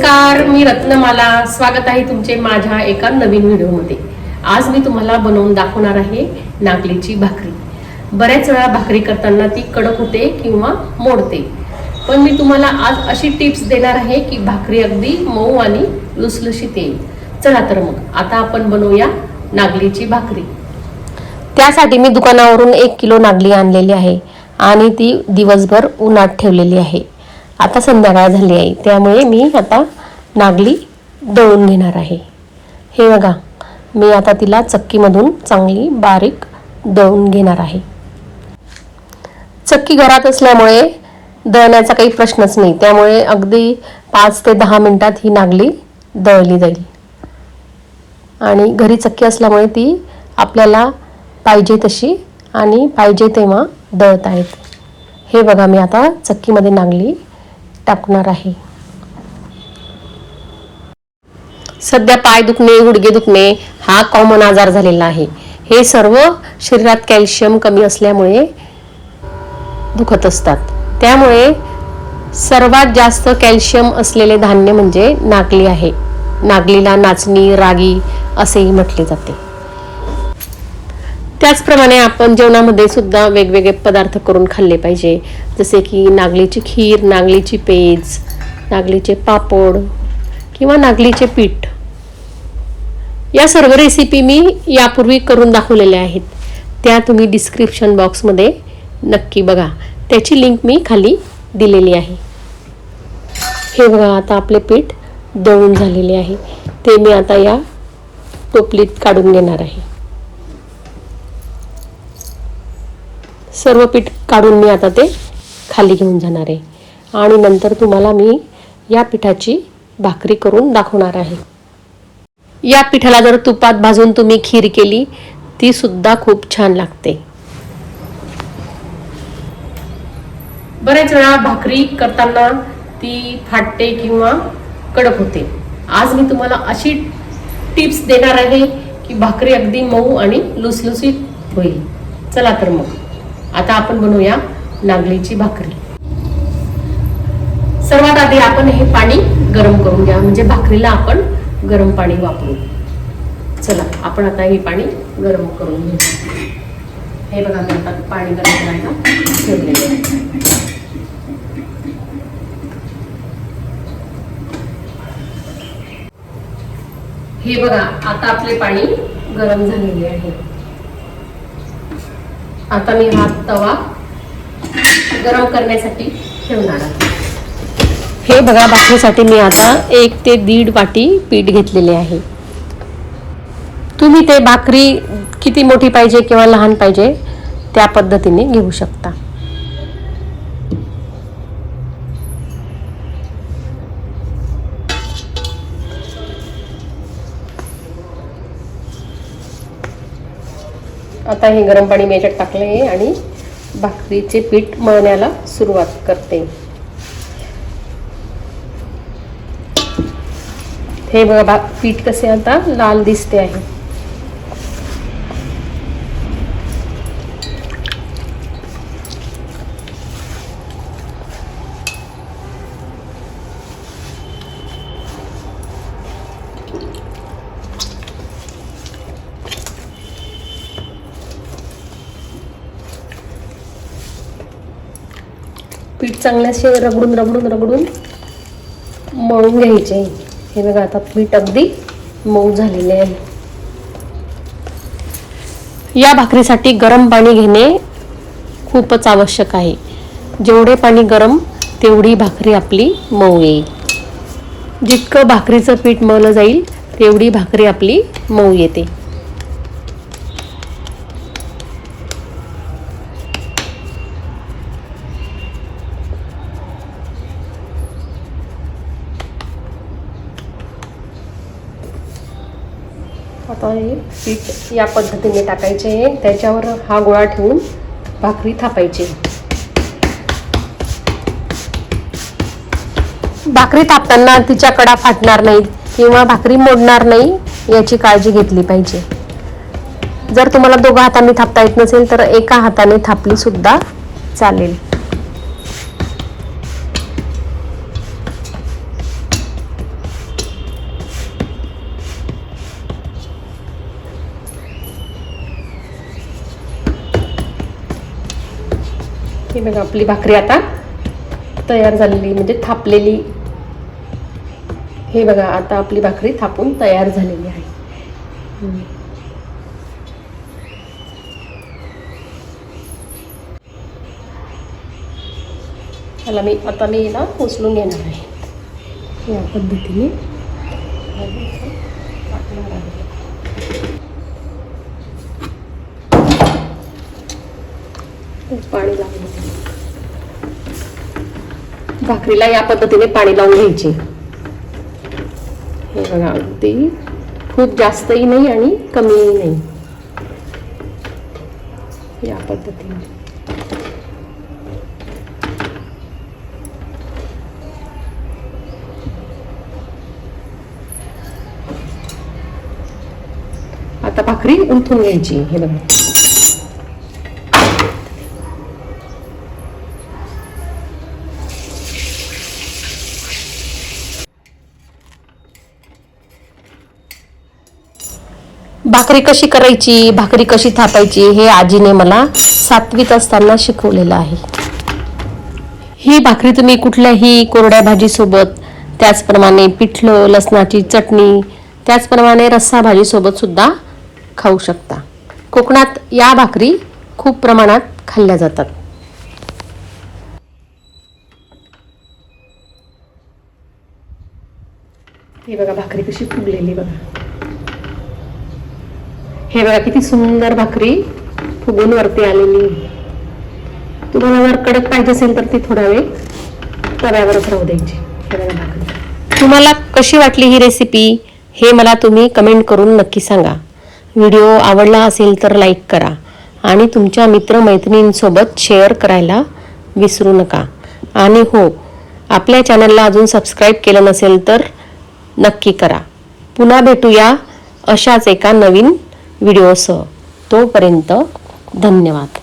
नमस्कार, मी रत्नमाला. स्वागत आहे तुमचे माझ्या एका नवीन व्हिडिओमध्ये. आज मी तुम्हाला बनवून दाखवणार आहे नागलीची भाकरी. बऱ्याच वेळा भाकरी करताना ती कडक होते किंवा मोडते, पण मी तुम्हाला आज अशी टिप्स देणार आहे की भाकरी अगदी मऊ आणि लुसलुशीत येईल. चला तर मग आता आपण बनवूया नागलीची भाकरी. त्यासाठी मी दुकानावरून 1 किलो नागली आणलेली आहे आणि ती दिवसभर उन्हात ठेवलेली आहे. आता संध्याकाळ झाली आहे, त्यामुळे मी आता नागली दळून घेणार आहे. हे बघा, मी आता तिला चक्कीमधून चांगली बारीक दळून घेणार आहे. चक्की घरात असल्यामुळे दळण्याचा काही प्रश्नच नाही, त्यामुळे अगदी 5 ते 10 मिनिटात ही नागली दळली जाईल. आणि घरी चक्की असल्यामुळे ती आपल्याला पाहिजे तशी आणि पाहिजे तेव्हा दळता येते. हे बघा, मी आता चक्कीमध्ये नागली टाकणार आहे. सध्या पाय दुखणे, गुडघे दुखणे हा कॉमन आजार झालेला आहे. हे सर्व शरीरात कॅल्शियम कमी असल्यामुळे दुखत असतात. त्यामुळे सर्वात जास्त कॅल्शियम असलेले धान्य म्हणजे नागली आहे. नागलीला नाचणी, रागी असेही म्हटले जाते. त्याचप्रमाणे आपण जेवणामध्ये सुद्धा वेगवेगळे पदार्थ करून खाल्ले पाहिजे, जसे की नागलीची खीर, नागलीची पेज, नागलीचे पापड किंवा नागलीचे पीठ. या सर्व रेसिपी मी यापूर्वी करून दाखवलेल्या आहेत. त्या तुम्ही डिस्क्रिप्शन बॉक्समध्ये नक्की बघा, त्याची लिंक मी खाली दिलेली आहे. हे बघा, आता आपले पीठ दळून झालेले आहे. ते मी आता या टोपलीत काढून घेणार आहे. सर्व पीठ काढून मी आता ते खाली घेऊन जाणार आहे आणि नंतर तुम्हाला मी या पिठाची भाकरी करून दाखवणार आहे. या पिठाला जर तुपात भाजून तुम्ही खीर केली, ती सुद्धा खूप छान लागते. बरेच वेळा भाकरी करताना ती फाटते किंवा कडक होते. आज मी तुम्हाला अशी टिप्स देणार आहे की भाकरी अगदी मऊ आणि लुसलुसीत होईल. चला तर मग आता आपण बनवूया नागलीची भाकरी. सर्वात आधी आपण हे पाणी गरम करून घ्या, म्हणजे भाकरीला आपण गरम पाणी वापरू. चला आपण आता हे पाणी गरम करून घेऊ. हे बघा, मी आता पाणी गरम करायला ठेवलेले आहे. हे बघा, आता आपले पाणी गरम झालेले आहे. आता मी हा तवा गरम करण्यासाठी ठेवणार आहे. हे बघा, भाकरीसाठी मी आता 1 ते 1.5 वाटी पीठ घेतलेले आहे. तुम्ही ते भाकरी किती मोठी पाहिजे किंवा लहान पाहिजे त्या पद्धतीने घेऊ शकता. आता हे गरम पाणी मी याच्यात टाकले आहे आणि भाकरीचे पीठ मळण्याला सुरुवात करते. हे बघा, पीठ कसे आता लाल दिसते आहे. पीठ चांगल्याशे रगडून रगडून रगडून मळून घ्यायचे. हे बघा, आता पीठ अगदी मऊ झालेले आहे. या भाकरीसाठी गरम पाणी घेणे खूपच आवश्यक आहे. जेवढे पाणी गरम तेवढी भाकरी आपली मऊ येईल. जितकं भाकरीचं पीठ मळलं जाईल तेवढी भाकरी आपली मऊ येते. आता हे पीठ या पद्धतीने टाकायचे आहे. त्याच्यावर हा गोळा ठेवून भाकरी थापायची. भाकरी थापताना तिच्या कडा फाटणार नाहीत किंवा भाकरी मोडणार नाही याची काळजी घेतली पाहिजे. जर तुम्हाला दोघा हातांनी थापता येत नसेल तर एका हाताने थापली सुद्धा चालेल. ही बघा आपली भाकरी आता तयार झालेली, म्हणजे थापलेली. हे बघा आता आपली भाकरी थापून तयार झालेली आहे. आता मी याला उचलून घेणार आहे या पद्धतीने. पाणी लावून भाकरीला या पद्धतीने पाणी लावून घ्यायचे. हे बघा अगदी खूप जास्तही नाही आणि कमीही नाही, या पद्धतीने. आता भाकरी उलथून घ्यायची. हे बघा भाकरी कशी करायची, भाकरी कशी थापायची हे आजीने मला 7वीत असताना शिकवलेलं आहे. ही भाकरी तुम्ही कुठल्याही कोरड्या भाजीसोबत, त्याचप्रमाणे पिठलं, लसणाची चटणी, त्याचप्रमाणे रस्सा भाजीसोबत सुद्धा खाऊ शकता. कोकणात या भाकरी खूप प्रमाणात खाल्ल्या जातात. हे बघा भाकरी कशी फुगलेली बघा. हे बघा किती सुंदर भाकरी फुगून वरती आलेली. तुम्हाला जर कडक पाहिजे असेल तर ती थोडा वेळ तव्यावरच राहू द्यायची. हे बघा भाकरी. तुम्हाला कशी वाटली ही रेसिपी हे मला तुम्ही कमेंट करून नक्की सांगा. व्हिडिओ आवडला असेल तर लाईक करा आणि तुमच्या मित्रमैत्रिणींसोबत शेअर करायला विसरू नका. आणि हो, आपल्या चॅनलला अजून सबस्क्राईब केलं नसेल तर नक्की करा. पुन्हा भेटूया अशाच एका नवीन व्हिडिओसह. तोपर्यंत धन्यवाद.